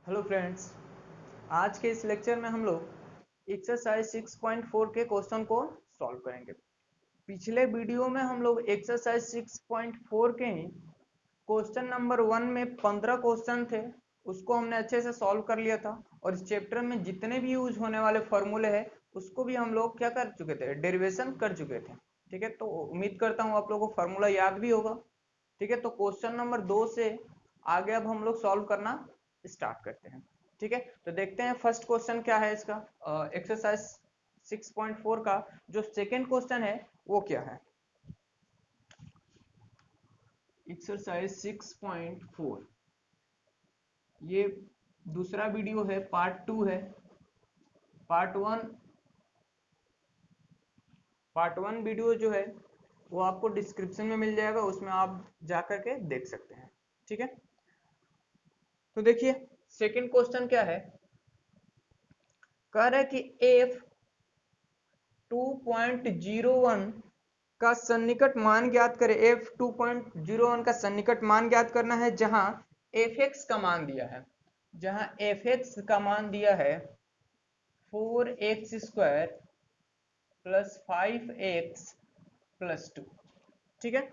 Hello friends, आज के इस लेक्चर में हम लोग एक्सरसाइज 6.4 के क्वेश्चन को सॉल्व करेंगे। पिछले वीडियो में हम लोग एक्सरसाइज 6.4 के ही क्वेश्चन नंबर 1 में 15 क्वेश्चन थे, उसको हमने अच्छे से सॉल्व कर लिया था। और इस चैप्टर में जितने भी यूज होने वाले फॉर्मूले हैं उसको भी हम लोग क्या कर चुके थे, डेरिवेशन कर चुके थे। ठीक है, तो उम्मीद करता हूँ आप लोगों को फॉर्मूला याद भी होगा। ठीक है, तो क्वेश्चन नंबर 2 से आगे अब हम लोग सॉल्व करना स्टार्ट करते हैं। ठीक है, तो देखते हैं फर्स्ट क्वेश्चन क्या है इसका। एक्सरसाइज 6.4 का जो सेकेंड क्वेश्चन है वो क्या है। एक्सरसाइज 6.4 ये दूसरा वीडियो है, पार्ट 2 है। पार्ट वन वीडियो जो है वो आपको डिस्क्रिप्शन में मिल जाएगा, उसमें आप जा करके देख सकते हैं। ठीक है, तो देखिए सेकंड क्वेश्चन क्या है। कह रहा है कि एफ 2.01 का सन्निकट मान ज्ञात करे। एफ 2.01 का सन्निकट मान ज्ञात करना है जहां एफ एक्स का मान दिया है। जहां एफ एक्स का मान दिया है 4x² प्लस 5x+2। ठीक है,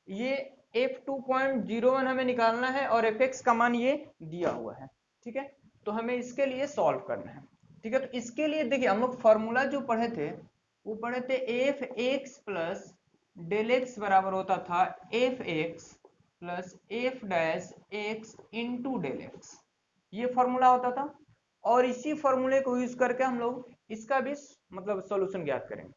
ये f2.01 हमें निकालना है और fx का मान ये दिया हुआ है। ठीक है, तो हमें इसके लिए सॉल्व करना है। ठीक है, तो इसके लिए देखिए हम लोग फॉर्मूला जो पढ़े थे वो पढ़े थे f x plus del x बराबर होता था f x plus f dash x into del x. ये फॉर्मूला होता था और इसी फॉर्मूले को यूज करके हम लोग इसका भी मतलब सॉल्यूशन ज्ञात करेंगे।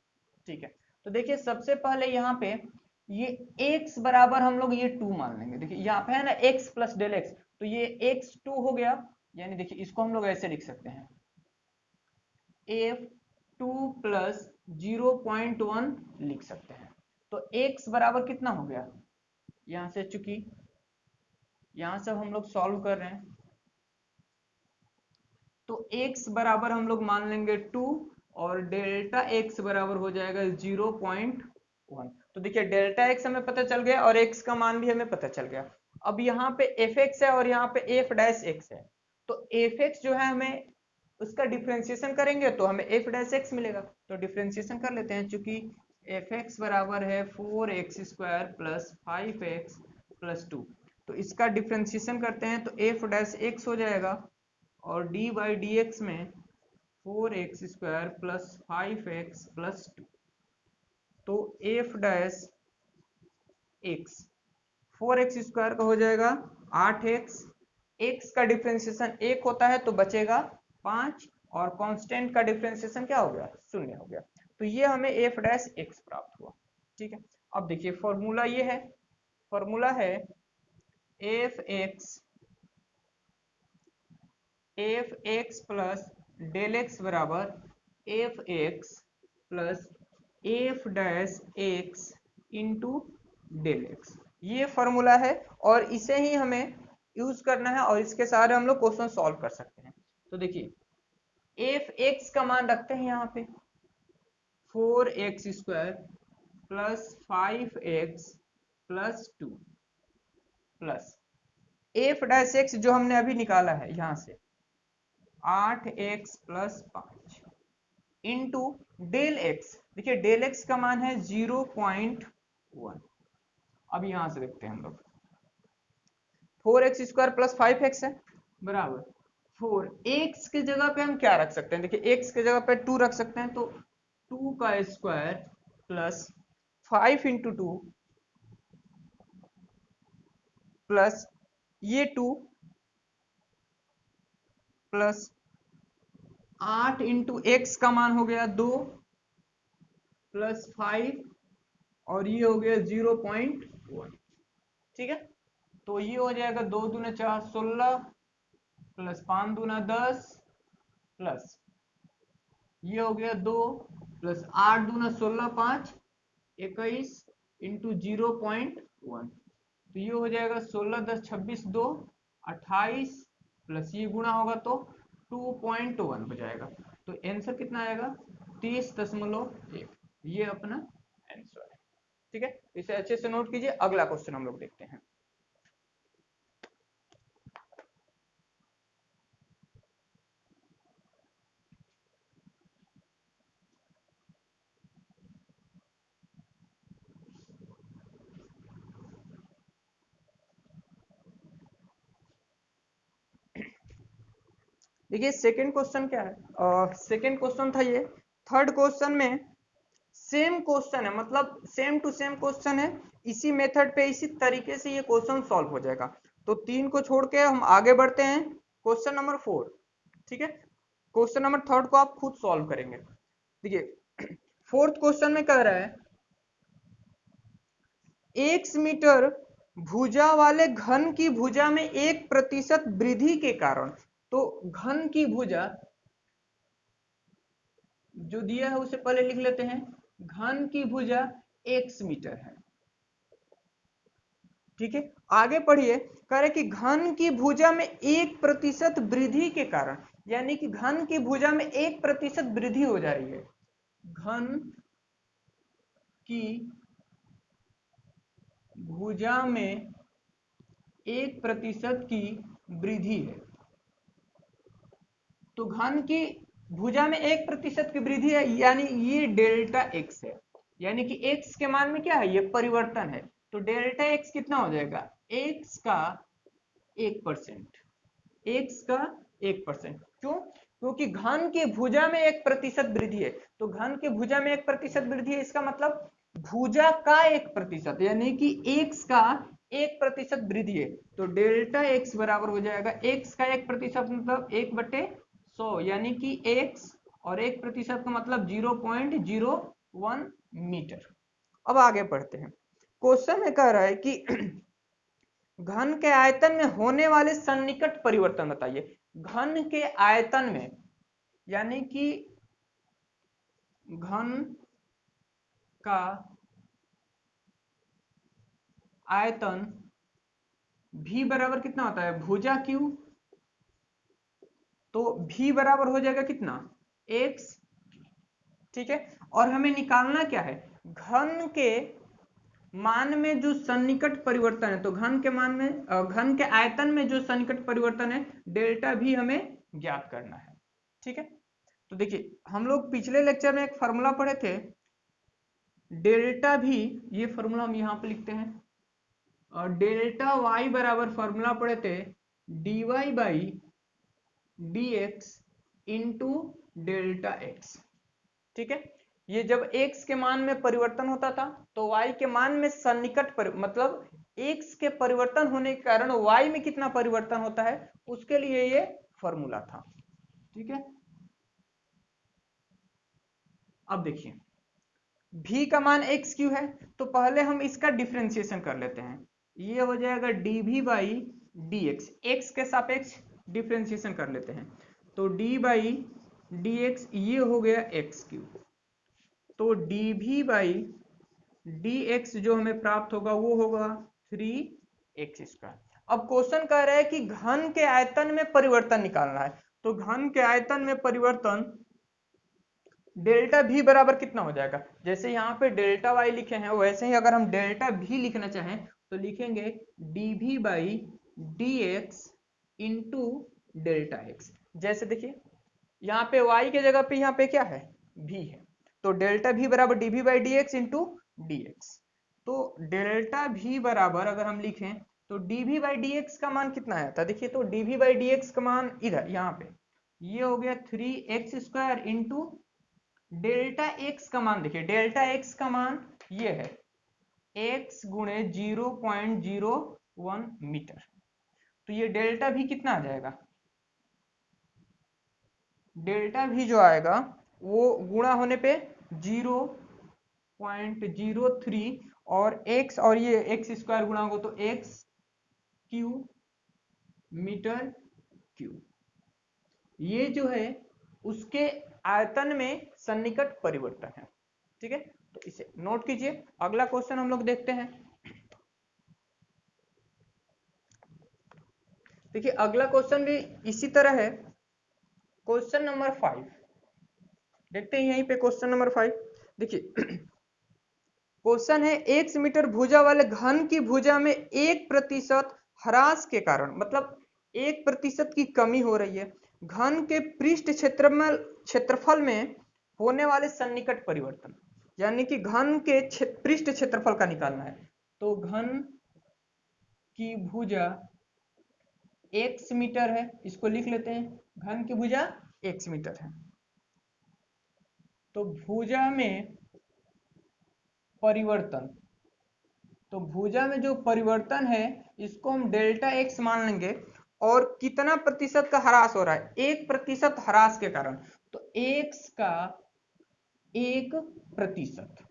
ठीक है, तो देखिए सबसे पहले यहाँ पे ये x बराबर हम लोग ये 2 मान लेंगे। देखिए यहाँ पे है ना x प्लस डेल एक्स, तो ये x2 हो गया। यानी देखिए इसको हम लोग ऐसे लिख सकते हैं f2 प्लस 0.1 लिख सकते हैं। तो x बराबर कितना हो गया, यहां से चूंकि यहां से हम लोग सॉल्व कर रहे हैं तो x बराबर हम लोग मान लेंगे 2 और डेल्टा x बराबर हो जाएगा 0.1। तो देखिए डेल्टा x हमें पता चल गया और x का मान भी हमें पता चल गया। अब यहाँ पे fx है और यहाँ पे f डैश x है, तो fx जो है हमें उसका डिफ्रेंसिएशन करेंगे तो हमें f डैश x मिलेगा। तो डिफ्रेंसिएशन कर लेते हैं, चूंकि fx बराबर है 4x² प्लस 5x+2। तो इसका डिफ्रेंसिएशन करते हैं तो f डैश x हो जाएगा और डी बाई डी एक्स में 4x² प्लस 5x+2। तो एफ डैश एक्स 4x² का हो जाएगा 8x। x का डिफ्रेंसिएशन 1 होता है तो बचेगा 5 और कांस्टेंट का डिफ्रेंसिएशन क्या हो गया, 0 हो गया। तो ये हमें एफ डैश एक्स प्राप्त हुआ। ठीक है, अब देखिए फॉर्मूला ये है, फॉर्मूला है f x plus del x बराबर f x plus f dash x into del x. ये फॉर्मूला है और इसे ही हमें यूज करना है और इसके सहारे हम लोग क्वेश्चन सॉल्व कर सकते हैं। तो देखिए एफ एक्स का मान रखते हैं यहाँ पे 4x² plus 5x+2 plus f dash x जो हमने अभी निकाला है यहाँ से 8x+5 इंटू डेल एक्स। देखिए डेल एक्स का मान है 0.1। अब यहां से देखते हैं हम लोग 4x² प्लस 5x है बराबर 4। एक्स की जगह पे हम क्या रख सकते हैं, देखिए एक्स की जगह पे 2 रख सकते हैं। तो 2 का स्क्वायर प्लस 5 इंटू 2 प्लस ये 2 प्लस 8 इंटू एक्स का मान हो गया 2 प्लस 5 और ये हो गया 0.1। ठीक है, तो ये हो जाएगा 2 दूना 4 16 प्लस 5 दूना 10 प्लस ये हो गया 2 प्लस 8 दूना 16 5 21 इंटू 0.1। तो ये हो जाएगा 16 10 26 2 28 प्लस ये गुणा होगा तो 2.1 हो जाएगा। तो आंसर कितना आएगा 30.1। ये अपना आंसर है। ठीक है, इसे अच्छे से नोट कीजिए। अगला क्वेश्चन हम लोग देखते हैं। देखिए सेकंड क्वेश्चन क्या है, सेकंड क्वेश्चन था ये। थर्ड क्वेश्चन में सेम क्वेश्चन है, मतलब सेम टू सेम क्वेश्चन है, इसी मेथड पे इसी तरीके से ये क्वेश्चन सॉल्व हो जाएगा। तो 3 को छोड़ के हम आगे बढ़ते हैं क्वेश्चन नंबर 4। ठीक है, क्वेश्चन नंबर थर्ड को आप खुद सॉल्व करेंगे। देखिए फोर्थ क्वेश्चन में कह रहा है 1 मीटर भुजा वाले घन की भुजा में 1% वृद्धि के कारण, तो घन की भुजा जो दिया है उसे पहले लिख लेते हैं, घन की भुजा x मीटर है। ठीक है, आगे पढ़िए, कह रहे कि घन की भुजा में 1% वृद्धि के कारण, यानी कि घन की भुजा में 1% वृद्धि हो जा रही है। घन की भुजा में 1% की वृद्धि है। तो घन की भुजा में 1% की वृद्धि है, यानी ये डेल्टा एक्स है, यानी कि एक्स के मान में क्या है, ये परिवर्तन है। तो डेल्टा एक्स कितना हो जाएगा, एक्स का 1%, एक्स का 1%। क्यों, क्योंकि घन की भुजा में 1% वृद्धि है। तो घन की भुजा में 1% वृद्धि है, इसका मतलब भुजा का 1%, यानी कि एक्स का 1% वृद्धि है। तो डेल्टा एक्स बराबर हो जाएगा एक्स का 1% मतलब 1/100, यानी कि एक्स और 1% का मतलब 0.01 मीटर। अब आगे बढ़ते हैं, क्वेश्चन में कह रहा है कि घन के आयतन में होने वाले सन्निकट परिवर्तन बताइए। घन के आयतन में, यानी कि घन का आयतन v बराबर कितना होता है, भुजा q, तो v बराबर हो जाएगा कितना, x। ठीक है, और हमें निकालना क्या है, घन के मान में जो सन्निकट परिवर्तन है, तो घन के मान में, घन के आयतन में जो सन्निकट परिवर्तन है डेल्टा भी हमें ज्ञात करना है। ठीक है, तो देखिए हम लोग पिछले लेक्चर में एक फॉर्मूला पढ़े थे डेल्टा भी, ये फॉर्मूला हम यहाँ पे लिखते हैं, और डेल्टा y बराबर फॉर्मूला पढ़े थे dy by d x into delta x. ठीक है, ये जब x के मान में परिवर्तन होता था तो y के मान में सन्निकट मतलब x के परिवर्तन होने के कारण y में कितना परिवर्तन होता है, उसके लिए ये फॉर्मूला था। ठीक है, अब देखिए v का मान एक्स क्यू है, तो पहले हम इसका डिफ्रेंसिएशन कर लेते हैं। ये हो जाएगा dv by d x, x के सापेक्ष डिफ्रेंसिएशन कर लेते हैं, तो d बाई डी एक्स ये हो गया एक्स क्यू, तो dv बाई डी एक्स जो हमें प्राप्त होगा वो होगा 3x²। अब क्वेश्चन कह रहा है कि घन के आयतन में परिवर्तन निकालना है, तो घन के आयतन में परिवर्तन डेल्टा भी बराबर कितना हो जाएगा, जैसे यहाँ पे डेल्टा वाई लिखे हैं वैसे ही अगर हम डेल्टा भी लिखना चाहें तो लिखेंगे dv by d x into delta x. जैसे देखिए यहाँ पे y के जगह पे यहाँ पे क्या है, v है, तो डेल्टा v बराबर dv by d x into D x. तो डेल्टा v बराबर अगर हम लिखें तो dv बाई डी एक्स का मान कितना आया था, देखिए तो dv बाई डी एक्स का मान इधर यहाँ पे ये हो गया 3x² इंटू डेल्टा एक्स का मान, देखिए डेल्टा एक्स का मान ये है x गुणे 0.01 मीटर। तो ये डेल्टा भी कितना आ जाएगा, डेल्टा भी जो आएगा वो गुणा होने पे 0.03 और x और ये x² गुणा होगा तो x क्यू मीटर क्यूब, ये जो है उसके आयतन में सन्निकट परिवर्तन है। ठीक है, तो इसे नोट कीजिए। अगला क्वेश्चन हम लोग देखते हैं। देखिए अगला क्वेश्चन भी इसी तरह है, क्वेश्चन नंबर 5 देखते हैं। यहीं पे क्वेश्चन नंबर 5 देखिए क्वेश्चन है 1 मीटर भुजा वाले घन की भुजा में 1% ह्रास के कारण, मतलब 1% की कमी हो रही है, घन के पृष्ठ क्षेत्रफल में होने वाले सन्निकट परिवर्तन, यानी कि घन के पृष्ठ क्षेत्रफल का निकालना है। तो घन की भुजा x मीटर है, इसको लिख लेते हैं, घन की भुजा x मीटर है। तो भुजा में परिवर्तन, तो भुजा में जो परिवर्तन है इसको हम डेल्टा x मान लेंगे। और कितना प्रतिशत का ह्रास हो रहा है? 1% ह्रास के कारण। तो x का 1%,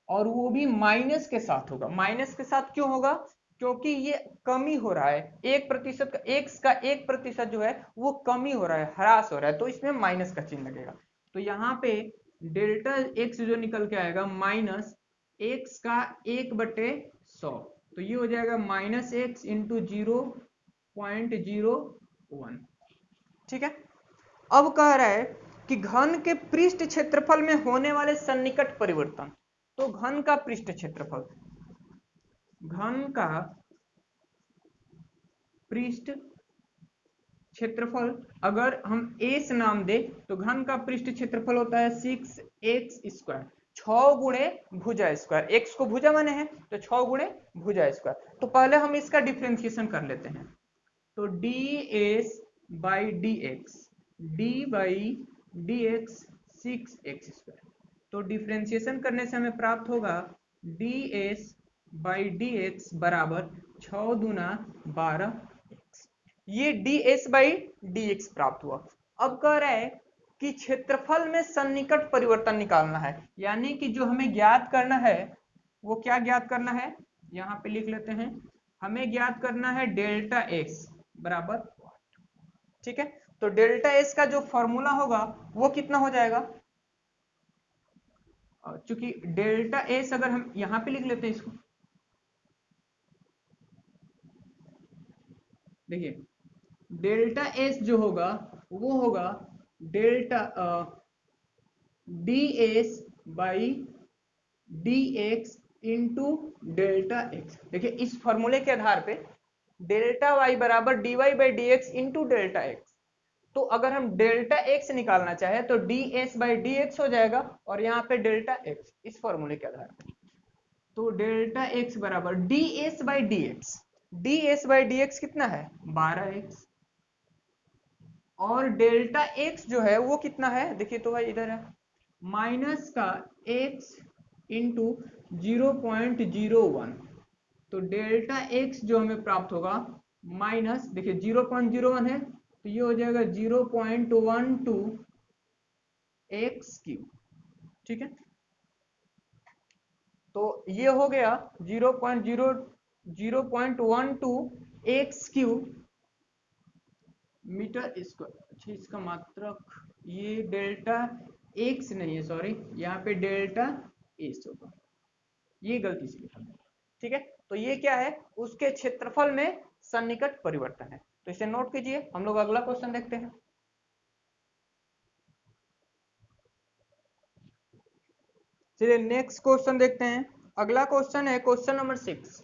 और वो भी माइनस के साथ होगा। माइनस के साथ क्यों होगा? क्योंकि ये कमी हो रहा है, 1% का, x का 1% जो है वो कमी हो रहा है, ह्रास हो रहा है, तो इसमें माइनस का चिन्ह लगेगा। तो यहाँ पे डेल्टा x जो निकल के आएगा माइनस x का 1/100, तो ये हो जाएगा -x इंटू 0.01। ठीक है। अब कह रहा है कि घन के पृष्ठ क्षेत्रफल में होने वाले सन्निकट परिवर्तन। तो घन का पृष्ठ क्षेत्रफल, घन का पृष्ठ क्षेत्रफल अगर हम एस नाम दे तो घन का पृष्ठ क्षेत्रफल होता है 6x², 6 गुणे भुजा स्क्वायर। x को भुजा माने हैं तो 6 गुणे भुजा स्क्वायर। तो पहले हम इसका डिफ्रेंशिएशन कर लेते हैं। तो ds/dx, d/dx 6x²। तो डिफ्रेंशिएशन करने से हमें प्राप्त होगा ds/dx बराबर 6 दूना 12x। ये ds/dx प्राप्त हुआ। अब कह रहा है कि क्षेत्रफल में सन्निकट परिवर्तन निकालना है, यानी कि जो हमें ज्ञात करना है वो क्या ज्ञात करना है, यहाँ पे लिख लेते हैं। हमें ज्ञात करना है डेल्टा एक्स बराबर, ठीक है। तो डेल्टा एस का जो फॉर्मूला होगा वो कितना हो जाएगा? चूंकि डेल्टा एस अगर हम यहां पे लिख लेते हैं इसको, देखिए डेल्टा एस जो होगा वो होगा delta d s by d x into delta x. देखिए इस फॉर्मूले के आधार पे डेल्टा वाई बराबर d y by d x into delta x. तो अगर हम डेल्टा एक्स निकालना चाहे तो d s by d x हो जाएगा, और यहाँ पे डेल्टा एक्स इस फॉर्मूले के आधार पे। तो डेल्टा एक्स बराबर D s by d x, D s by d x कितना है? 12x। और डेल्टा एक्स जो है वो कितना है? देखिए तो भाई इधर है, माइनस का x इंटू 0.01। तो डेल्टा एक्स जो हमें प्राप्त होगा माइनस, देखिए 0.01 है तो ये हो जाएगा 0.12x³। ठीक है। तो ये हो गया 0.12x³ मीटर स्क्वायर। अच्छा इसका मात्रक, ये डेल्टा एक्स नहीं है, सॉरी, यहाँ पे डेल्टा एस होगा, ये गलती से लिखा। ठीक है। तो ये क्या है? उसके क्षेत्रफल में सन्निकट परिवर्तन है। तो इसे नोट कीजिए। हम लोग अगला क्वेश्चन देखते हैं। चलिए नेक्स्ट क्वेश्चन देखते हैं। अगला क्वेश्चन है क्वेश्चन नंबर 6।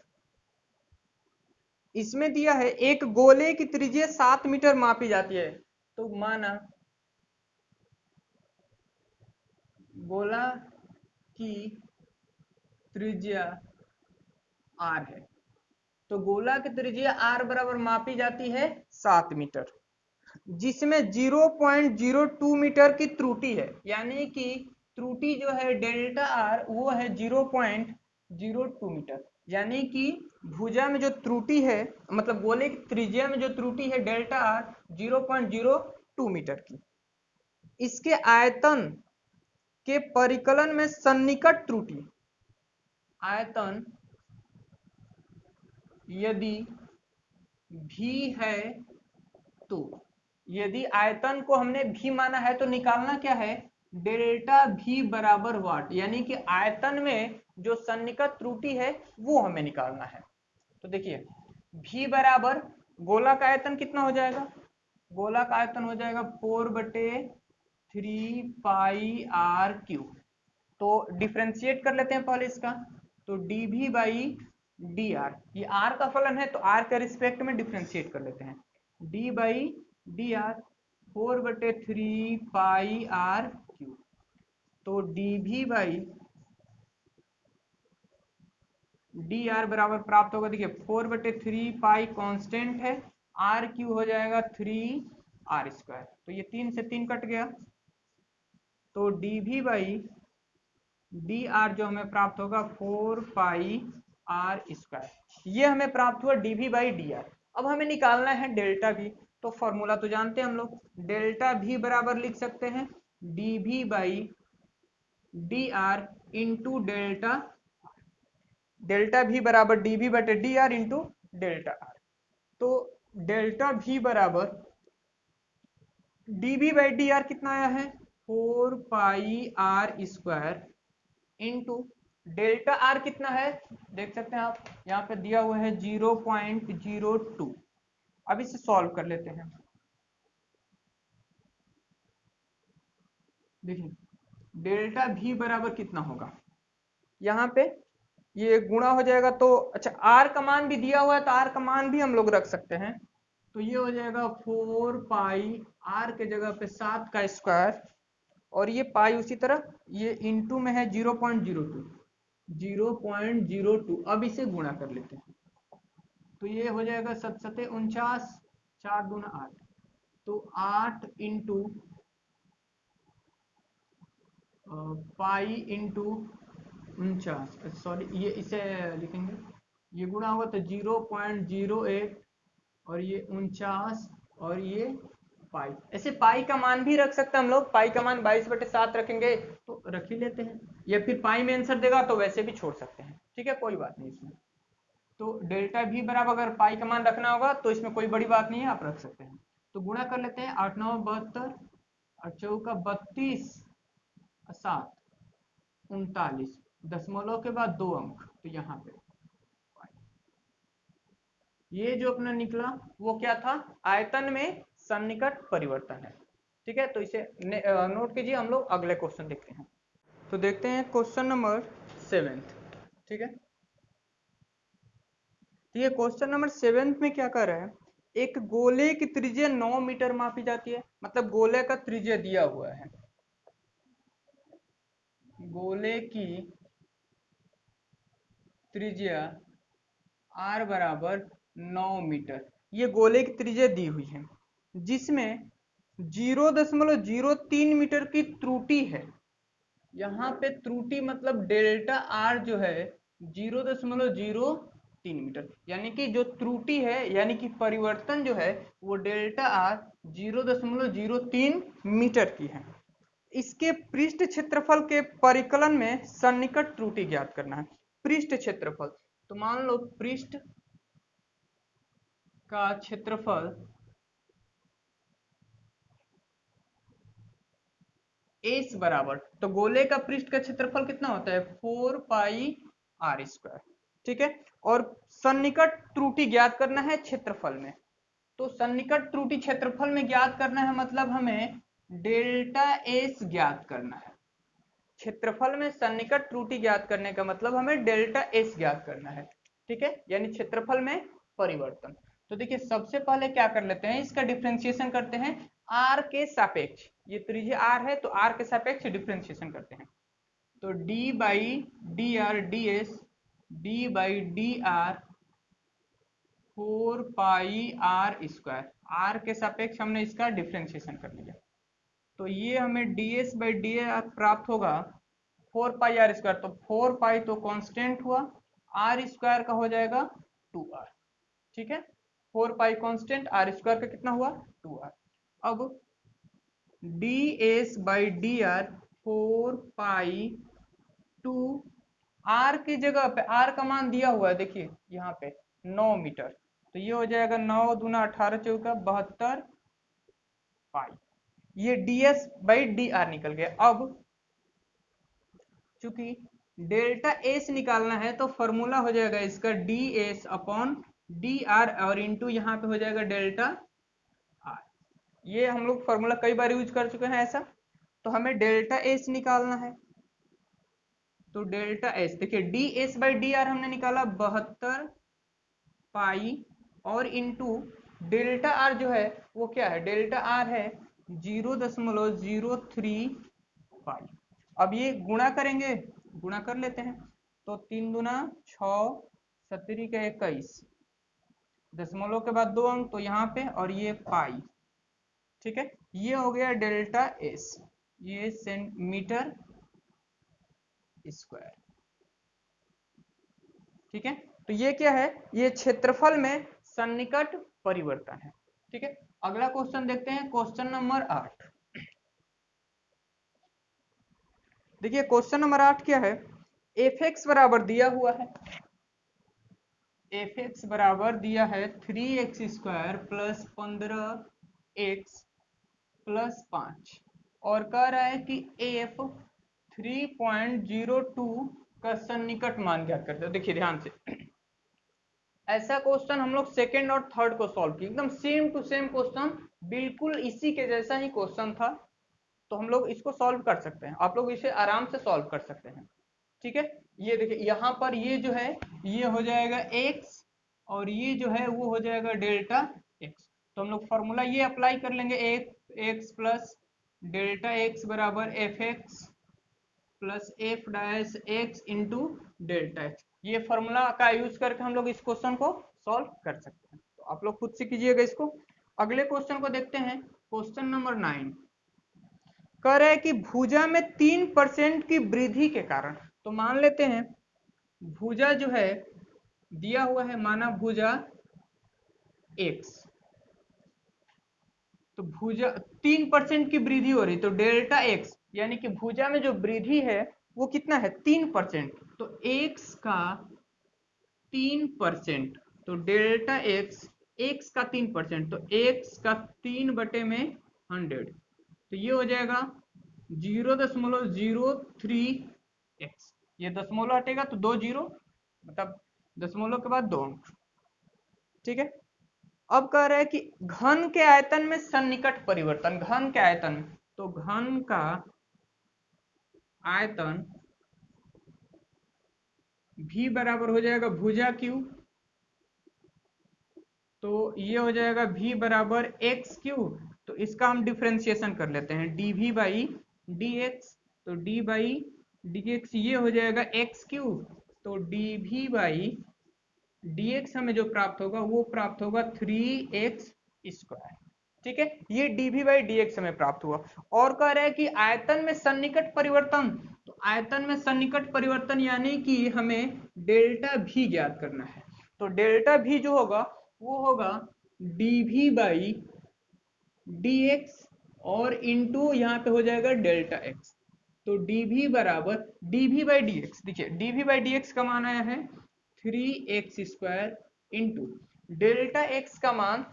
इसमें दिया है एक गोले की त्रिज्या 7 मीटर मापी जाती है। तो माना गोला की त्रिज्या r है, तो गोला की त्रिज्या r बराबर मापी जाती है 7 मीटर, जिसमें 0.02 मीटर की त्रुटि है। यानी कि त्रुटि जो है डेल्टा आर वो है 0.02 मीटर। यानी कि भुजा में जो त्रुटि है, मतलब गोले की त्रिज्या में जो त्रुटि है डेल्टा आर 0.02 मीटर की। इसके आयतन के परिकलन में सन्निकट त्रुटि, आयतन यदि भी है तो, यदि आयतन को हमने भी माना है तो निकालना क्या है? डेल्टा भी बराबर वाट, यानी कि आयतन में जो सन्निकट त्रुटि है वो हमें निकालना है। तो देखिए भी बराबर गोला का आयतन कितना हो जाएगा? गोला का आयतन हो जाएगा 4/3πr³। तो डिफ्रेंशिएट कर लेते हैं पहले इसका। तो डी भी बाई डी आर, ये आर का फलन है तो आर के रिस्पेक्ट में डिफ्रेंशिएट कर लेते हैं। D by d are 4/3πr³। तो डी भी बाई डी आर बराबर प्राप्त होगा, देखिए 4/3 पाई कांस्टेंट है आर क्यू हो जाएगा 3r²। तो ये 3 से 3 कट गया, तो dv बाई डी आर जो हमें प्राप्त होगा 4πr²। ये हमें प्राप्त हुआ dv बाई डी आर। अब हमें निकालना है डेल्टा v, तो फॉर्मूला तो जानते हैं हम लोग, डेल्टा v बराबर लिख सकते हैं dv by d are into delta, delta v बराबर dv बटे D R into delta R. तो डेल्टा v बराबर dv बाई डी आर कितना आया है 4πr² इंटू डेल्टा आर कितना है, देख सकते हैं आप यहाँ पे दिया हुआ है 0.02। अब इसे सॉल्व कर लेते हैं। देखिए डेल्टा v बराबर कितना होगा, यहाँ पे ये गुणा हो जाएगा, तो अच्छा आर का मान भी दिया हुआ है तो आर का मान भी हम लोग रख सकते हैं। तो ये हो जाएगा 4π, आर के जगह पे 7 का स्क्वायर, और ये पाई उसी तरह ये इंटू में है 0.02। अब इसे गुणा कर लेते हैं, तो ये हो जाएगा 7 7 49, 4 दूना 8, तो 8 इंटू पाई इंटू 49, सॉरी ये इसे लिखेंगे, ये गुणा होगा तो 0.08, और ये 49, और ये पाई। ऐसे पाई का मान भी रख सकते हैं हम लोग, पाई का मान 22/7 रखेंगे तो रख ही लेते हैं, या फिर पाई में आंसर देगा तो वैसे भी छोड़ सकते हैं, ठीक है कोई बात नहीं इसमें। तो डेल्टा v बराबर अगर पाई का मान रखना होगा तो इसमें कोई बड़ी बात नहीं है, आप रख सकते हैं। तो गुणा कर लेते हैं, 8 9 72, 8 चौका 32, 7 39, दशमलव के बाद 2 अंक, तो यहाँ पे ये जो अपना निकला वो क्या था, आयतन में सन्निकट परिवर्तन है। ठीक है, तो इसे नोट कीजिए, हम लोग अगले क्वेश्चन देखते हैं। तो देखते हैं क्वेश्चन नंबर 7। ठीक है, तो ये क्वेश्चन नंबर 7 में क्या कर रहा है, एक गोले की त्रिज्या 9 मीटर मापी जाती है, मतलब गोले का त्रिज्या दिया हुआ है, गोले की त्रिज्या r बराबर 9 मीटर, ये गोले की त्रिज्या दी हुई है, जिसमें 0.03 मीटर की त्रुटि है। यहाँ पे त्रुटि मतलब डेल्टा आर जो है 0.03 मीटर, यानी कि जो त्रुटि है यानी कि परिवर्तन जो है वो डेल्टा आर 0.03 मीटर की है। इसके पृष्ठ क्षेत्रफल के परिकलन में सन्निकट त्रुटि ज्ञात करना है। पृष्ठ क्षेत्रफल, तो मान लो पृष्ठ का क्षेत्रफल एस बराबर, तो गोले का पृष्ठ का क्षेत्रफल कितना होता है 4πr²। ठीक है, और सन्निकट त्रुटि ज्ञात करना है क्षेत्रफल में, तो सन्निकट त्रुटि क्षेत्रफल में ज्ञात करना है, मतलब हमें डेल्टा एस ज्ञात करना है। क्षेत्रफल में सन्निकट त्रुटि ज्ञात करने का मतलब हमें डेल्टा एस ज्ञात करना है। ठीक है, यानी क्षेत्रफल में परिवर्तन। तो देखिए सबसे पहले क्या कर लेते हैं, इसका डिफ्रेंशिएशन करते हैं आर के सापेक्ष, ये त्रिज्या आर है तो आर के सापेक्ष डिफ्रेंशिएशन करते हैं। तो d by d r d s, d by d r 4πr², r के सापेक्ष हमने इसका डिफ्रेंशिएशन कर लिया, तो ये हमें ds बाई डी आर प्राप्त होगा 4πr²। तो 4π तो कांस्टेंट हुआ, r² का हो जाएगा 2r। ठीक है, 4π कांस्टेंट, r² का कितना हुआ 2r। अब ds by d r 4π 2, r की जगह पे r का मान दिया हुआ है, देखिए यहाँ पे 9 मीटर, तो ये हो जाएगा 9 दूना 18 चौका 72 पाई, ये ds बाई डी आर निकल गया। अब चूंकि डेल्टा एस निकालना है तो फॉर्मूला हो जाएगा इसका D S upon D R, और इंटू यहाँ पे हो जाएगा डेल्टा आर। ये हम लोग फॉर्मूला कई बार यूज कर चुके हैं ऐसा। तो हमें डेल्टा एस निकालना है, तो डेल्टा एस देखिए D s by d are हमने निकाला 72 पाई, और इंटू डेल्टा आर जो है वो क्या है, डेल्टा आर है 0.03 पाई। अब ये गुणा करेंगे, गुणा कर लेते हैं, तो 3 दूना 6, 17 का 21, दशमलव के बाद 2 अंक, तो यहाँ पे, और ये पाई। ठीक है, ये हो गया डेल्टा एस, ये सेंटीमीटर स्क्वायर। ठीक है, तो ये क्या है, ये क्षेत्रफल में सन्निकट परिवर्तन है। ठीक है, अगला क्वेश्चन देखते हैं, क्वेश्चन नंबर 8। देखिए क्वेश्चन नंबर 8 क्या है, एफ एक्स बराबर दिया हुआ है, एफ एक्स बराबर दिया है 3x² प्लस 15x प्लस 5, और कह रहा है कि एफ 3.02 का सन्निकट मान ज्ञात करते हैं। देखिए ध्यान से, ऐसा क्वेश्चन हम लोग सेकेंड और थर्ड को सॉल्व किए, एकदम सेम टू सेम क्वेश्चन, बिल्कुल इसी के जैसा ही क्वेश्चन था, तो हम लोग इसको सॉल्व कर सकते हैं, आप लोग इसे आराम से सॉल्व कर सकते हैं। ठीक है, ये देखिए यहाँ पर ये जो है ये हो जाएगा x, और ये जो है वो हो जाएगा डेल्टा x। तो हम लोग फॉर्मूला ये अप्लाई कर लेंगे, x प्लस डेल्टा x बराबर f x plus f dash x into delta x. ये फॉर्मूला का यूज करके हम लोग इस क्वेश्चन को सॉल्व कर सकते हैं, तो आप लोग खुद से कीजिएगा इसको। अगले क्वेश्चन को देखते हैं, क्वेश्चन नंबर 9। कह रहा है कि भुजा में 3% की वृद्धि के कारण, तो मान लेते हैं भुजा जो है दिया हुआ है, माना भुजा x, तो भुजा 3% की वृद्धि हो रही, तो डेल्टा x यानी कि भुजा में जो वृद्धि है वो कितना है, 3%, तो x का 3%, तो डेल्टा x का 3%, तो x का 3/100, तो ये हो जाएगा 0.03x, ये दशमलव हटेगा तो 2 जीरो, मतलब दशमलव के बाद 2 अंक। ठीक है, अब कह रहा है कि घन के आयतन में सन्निकट परिवर्तन, घन के आयतन में, तो घन का आयतन v बराबर हो जाएगा भुजा q, तो ये हो जाएगा v बराबर एक्स क्यूब, तो इसका हम डिफ्रेंसिएशन कर लेते हैं dv बाई dx, तो d बाई dx ये हो जाएगा एक्स क्यूब, तो dv बाई dx हमें जो प्राप्त होगा वो प्राप्त होगा 3x²। ठीक है, ये dv बाई dx हमें प्राप्त हुआ, और कह रहा है कि आयतन में सन्निकट परिवर्तन, तो आयतन में सन्निकट परिवर्तन यानी कि हमें डेल्टा v ज्ञात करना है, तो डेल्टा v जो होगा वो होगा dv बाई dx, और इंटू यहाँ पे हो जाएगा डेल्टा x, तो dv बराबर dv बाई dx, देखिए dv बाई dx का मान आया है 3x² इंटू डेल्टा x का मान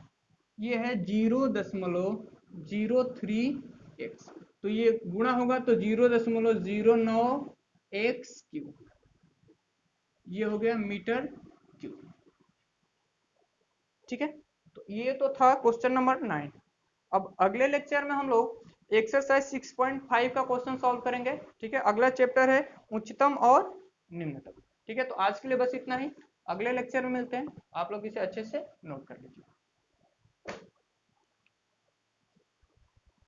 ये है 0.03x, तो ये गुणा होगा तो 0.09x³, ये हो गया मीटर क्यूब। ठीक है, तो ये तो था क्वेश्चन नंबर 9। अब अगले लेक्चर में हम लोग एक्सरसाइज 6.5 का क्वेश्चन सॉल्व करेंगे। ठीक है, अगला चैप्टर है उच्चतम और निम्नतम। ठीक है, तो आज के लिए बस इतना ही, अगले लेक्चर में मिलते हैं, आप लोग इसे अच्छे से नोट कर लीजिए।